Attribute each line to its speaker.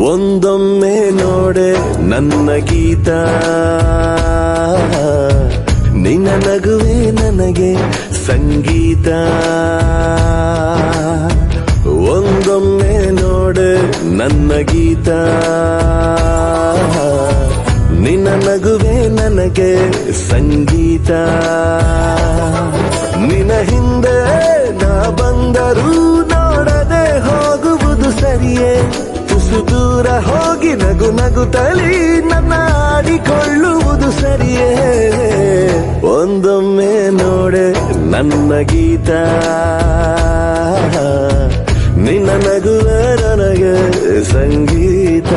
Speaker 1: ಒಂದೊಮ್ಮೆ ನೋಡೆ ನನ್ನ ಗೀತ, ನಿನ್ನ ನಗುವೆ ನನಗೆ ಸಂಗೀತ. ಒಂದೊಮ್ಮೆ ನೋಡೆ ನನ್ನ ಗೀತ, ನಿನ್ನ ನಗುವೆ ನನಗೆ ಸಂಗೀತ. ನಿನ್ನ ಹಿಂದೆ ನಾ ಬಂದರೂ ನೋಡದೆ ಹೋಗುವುದು ಸರಿಯೇ, ತುಸು ದೂರ ಹೋಗಿ ನಗು ನಗುತ್ತಲಿ ನನ್ನ ಆಡಿಕೊಳ್ಳುವುದು ಸರಿಯೇ. ಒಂದೊಮ್ಮೆ ನೋಡೆ ನನ್ನ ಗೀತ, ನಿನ್ನ ನಗುವೆ ನನಗೆ ಸಂಗೀತ.